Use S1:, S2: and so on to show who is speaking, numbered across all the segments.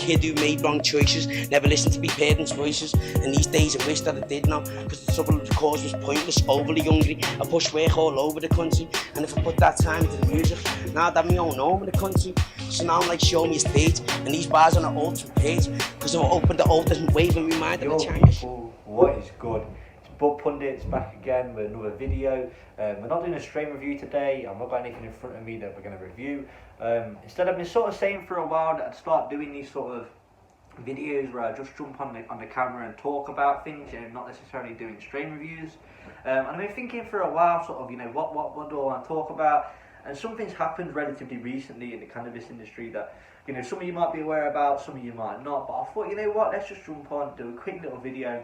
S1: kid who made wrong choices, never listened to my parents' voices, and these days I wish that I did now, because the trouble of the cause was pointless, overly hungry. I pushed work all over the country, and if I put that time into the music, now I'd have my own home in the country. So now I'm like, show me a stage, and these bars on an alternate page, because I've opened the old wave in my mind and the change.
S2: What is good? It's Bud Pundits back again with another video. We're not doing a strain review today. I'm not got anything in front of me that we're going to review. Instead, I've been sort of saying for a while that I'd start doing these sort of videos where I just jump on the camera and talk about things, you know, not necessarily doing strain reviews. And I've been thinking for a while, sort of, you know, what do I want to talk about? And something's happened relatively recently in the cannabis industry that, you know, some of you might be aware about, some of you might not. But I thought, you know what, let's just jump on, do a quick little video,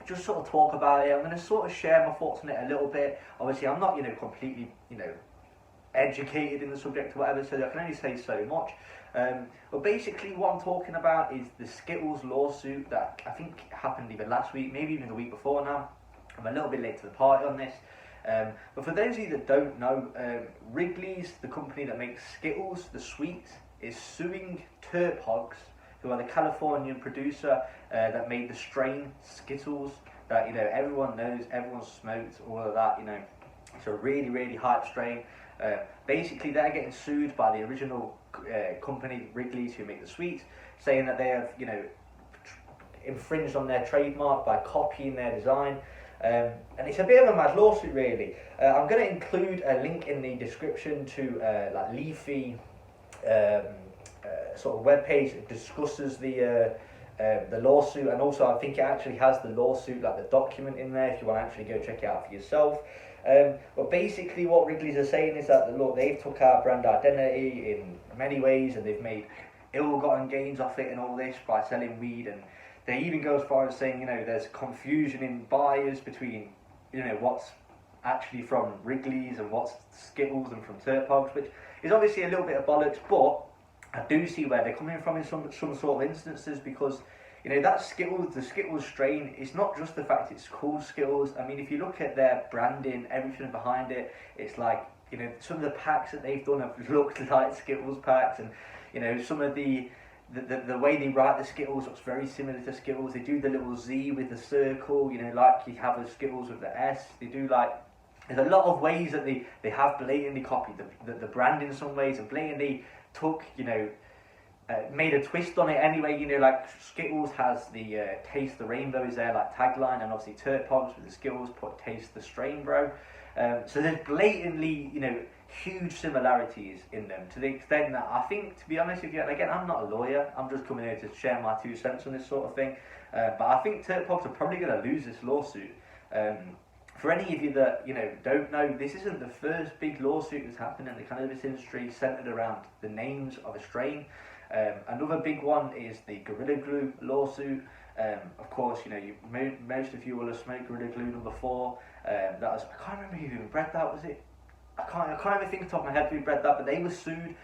S2: just sort of talk about it. I'm going to sort of share my thoughts on it a little bit. Obviously, I'm not, you know, completely, you know, educated in the subject or whatever, so I can only say so much. But basically what I'm talking about is the Zkittlez lawsuit that I think happened either last week, maybe even the week before now. I'm a little bit late to the party on this. But for those of you that don't know, Wrigley's, the company that makes Skittles, the sweets, is suing Terp Hogs, who are the Californian producer that made the strain Skittles that, you know, everyone knows, everyone smoked, all of that, you know. It's a really, really hype strain. Basically, they're getting sued by the original company, Wrigley's, who make the sweets, saying that they have, you know, infringed on their trademark by copying their design. And it's a bit of a mad lawsuit, really. I'm going to include a link in the description to like Leafy sort of webpage that discusses the lawsuit, and also I think it actually has the lawsuit, like the document in there, if you want to actually go check it out for yourself. But basically what Wrigley's are saying is that, look, they've took our brand identity in many ways, and they've made ill-gotten gains off it and all this by selling weed, and they even go as far as saying, you know, there's confusion in buyers between, you know, what's actually from Wrigley's and what's Skittles and from Terp Hogs, which is obviously a little bit of bollocks, but I do see where they're coming from in some sort of instances, because, you know, that Skittles, the Skittles strain, it's not just the fact it's called Skittles. I mean, if you look at their branding, everything behind it, it's like, you know, some of the packs that they've done have looked like Skittles packs, and, you know, some of the way they write the Skittles looks very similar to Skittles. They do the little Z with the circle, you know, like you have the Skittles with the S. They do, like, there's a lot of ways that they have blatantly copied the brand in some ways, and blatantly took, you know, made a twist on it anyway. You know, like Skittles has the taste the rainbow is their like tagline, and obviously Terp Hogs with the Skittles put taste the strain, bro. So there's blatantly, you know, huge similarities in them, to the extent that I think, to be honest with you, and again, I'm not a lawyer, I'm just coming here to share my 2 cents on this sort of thing, but I think Terp Hogs are probably going to lose this lawsuit. For any of you that, you know, don't know, this isn't the first big lawsuit that's happened in the cannabis industry centered around the names of a strain. Another big one is the Gorilla Glue lawsuit. Of course, you know, most of you will have smoked Gorilla Glue number 4. That was, I can't remember who bred that, was it? I can't even think off the top of my head who bred that, but they were sued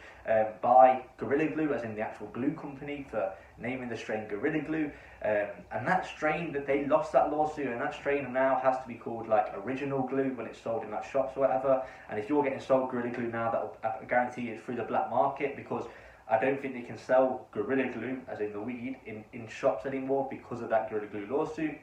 S2: by Gorilla Glue, as in the actual glue company, for naming the strain Gorilla Glue. And that strain, that they lost that lawsuit, and that strain now has to be called like Original Glue when it's sold in like shops or whatever. And if you're getting sold Gorilla Glue now, that'll, I guarantee it's through the black market, because I don't think they can sell Gorilla Glue, as in the weed, in shops anymore because of that Gorilla Glue lawsuit.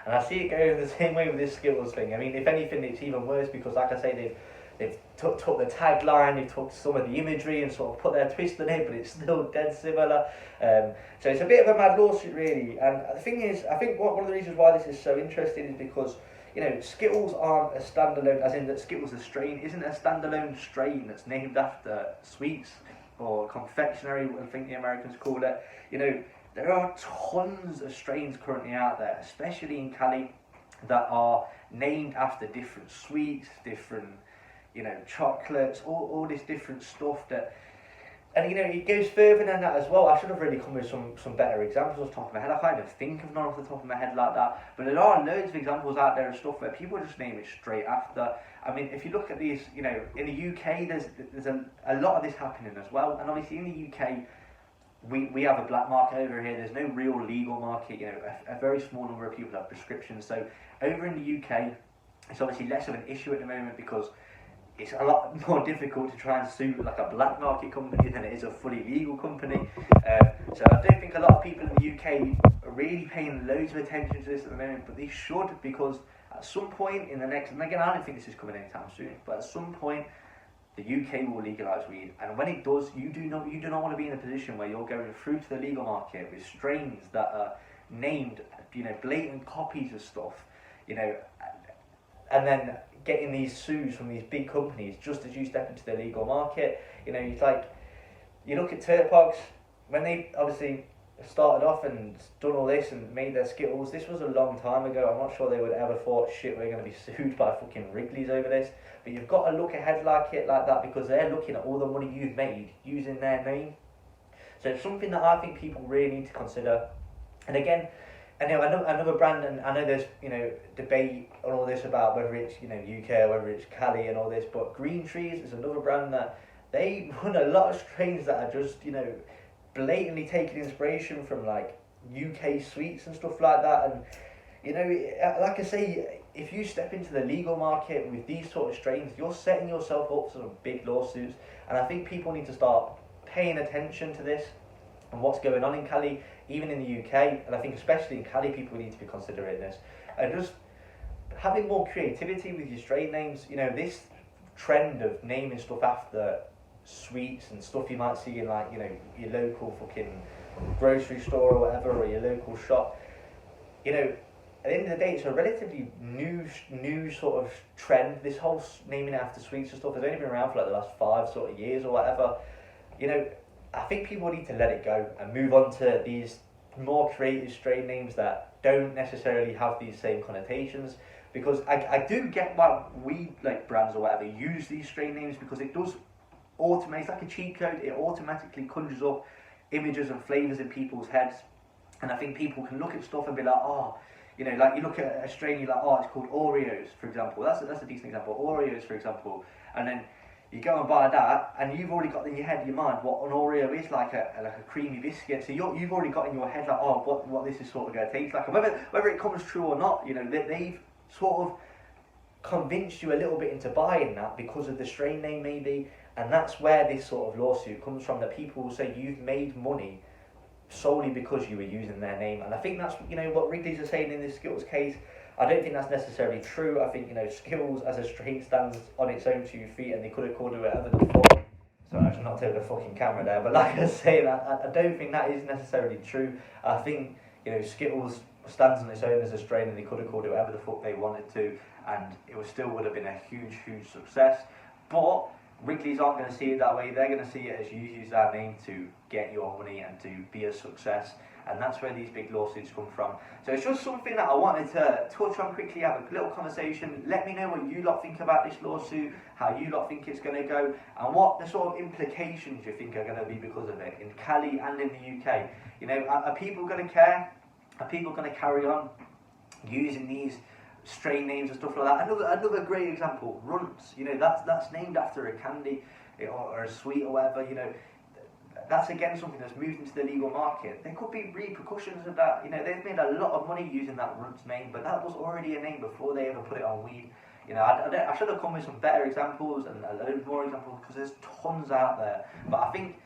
S2: And I see it going the same way with this Skittles thing. I mean, if anything, it's even worse, because like I say, they've took the tagline, they've took some of the imagery and sort of put their twist on it, but it's still dead similar. So it's a bit of a mad lawsuit, really. And the thing is, I think one of the reasons why this is so interesting is because, you know, Skittles aren't a standalone, as in that Skittles, the strain, isn't a standalone strain that's named after sweets or confectionery, I think the Americans call it. You know, there are tons of strains currently out there, especially in Cali, that are named after different sweets, different, you know, chocolates, all this different stuff that, and you know, it goes further than that as well. I should have really come with some better examples off the top of my head. I can't even think of none off the top of my head like that, but there are loads of examples out there of stuff where people just name it straight after. I mean, if you look at these, you know, in the UK, there's a lot of this happening as well, and obviously in the UK, we have a black market over here. There's no real legal market. You know, a very small number of people have prescriptions. So over in the UK, it's obviously less of an issue at the moment, because it's a lot more difficult to try and sue like a black market company than it is a fully legal company. So I don't think a lot of people in the UK are really paying loads of attention to this at the moment, but they should, because at some point in the next, and again I don't think this is coming anytime soon, but at some point the UK will legalise weed, and when it does, you do not want to be in a position where you're going through to the legal market with strains that are named, blatant copies of stuff, and then getting these sues from these big companies just as you step into the legal market. It's like, you look at Turpogs, when they obviously started off and done all this and made their Skittles, this was a long time ago. I'm not sure they would ever thought, shit, we're going to be sued by fucking Wrigley's over this. But you've got to look ahead like that, because they're looking at all the money you've made using their name. So it's something that I think people really need to consider. And again, I know another brand, and I know there's debate on all this about whether it's UK or whether it's Cali and all this, but Green Trees is another brand that they run a lot of strains that are just blatantly taking inspiration from like UK sweets and stuff like that. And like I say, if you step into the legal market with these sort of strains, you're setting yourself up for some big lawsuits. And I think people need to start paying attention to this and what's going on in Cali, even in the UK. And I think especially in Cali, people need to be considering this and just having more creativity with your strain names. This trend of naming stuff after sweets and stuff you might see in like your local fucking grocery store or whatever, or your local shop. At the end of the day, it's a relatively new sort of trend. This whole naming after sweets and stuff has only been around for like the last 5 sort of years or whatever. I think people need to let it go and move on to these more creative strain names that don't necessarily have these same connotations. Because I do get why weed like brands or whatever use these strain names, because it does automate. It's like a cheat code. It automatically conjures up images and flavours in people's heads, and I think people can look at stuff and be like, oh, like you look at a strain, you're like, oh, it's called Oreos, for example. That's a decent example. Oreos, for example, and then you go and buy that, and you've already got in your head, in your mind, what an Oreo is, like a creamy biscuit. So you've already got in your head like, oh, what this is sort of going to taste like, and whether it comes true or not, they've sort of convinced you a little bit into buying that because of the strain name maybe. And that's where this sort of lawsuit comes from, that people will say you've made money solely because you were using their name. And I think that's what Wrigley's are saying in this Skittles case. I don't think that's necessarily true. I think Skittles as a strain stands on its own 2 feet, and they could have called it whatever the fuck. Sorry, I should not take the fucking camera there, but like I say, that I don't think that is necessarily true. I think Skittles stands on its own as a strain, and they could have called it whatever the fuck they wanted to, and it still would have been a huge success. But Wrigley's aren't going to see it that way. They're going to see it as you use that name to get your money and to be a success, and that's where these big lawsuits come from. So it's just something that I wanted to touch on quickly, have a little conversation. Let me know what you lot think about this lawsuit, how you lot think it's going to go, and what the sort of implications you think are going to be because of it in Cali and in the UK. Are people going to care? Are people going to carry on using these strain names and stuff like that? Another great example, Runts. That's named after a candy or a sweet or whatever. That's again something that's moved into the legal market. There could be repercussions of that. They've made a lot of money using that Runts name, but that was already a name before they ever put it on weed. I should have come with some better examples and a little more examples, because there's tons out there. But I think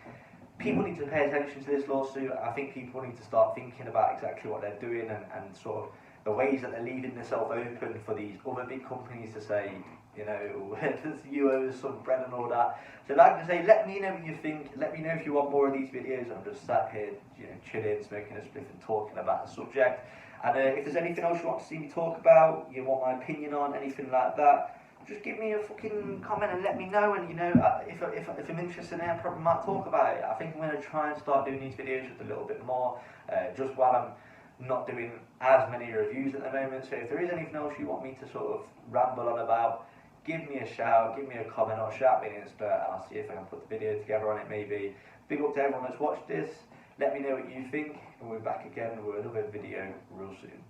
S2: people need to pay attention to this lawsuit. I think people need to start thinking about exactly what they're doing and sort of the ways that they're leaving themselves open for these other big companies to say, you owe us some bread and all that. So like I say, let me know what you think. Let me know if you want more of these videos. I'm just sat here, chilling, smoking a spliff and talking about the subject. And if there's anything else you want to see me talk about, you want my opinion on, anything like that, just give me a fucking comment and let me know. And if I'm interested in it, I probably might talk about it. I think I'm going to try and start doing these videos just a little bit more, just while I'm not doing as many reviews at the moment. So if there is anything else you want me to sort of ramble on about, give me a shout, give me a comment, or shout me an Insta, and I'll see if I can put the video together on it maybe. Big up to everyone that's watched this. Let me know what you think, and we're back again with another video real soon.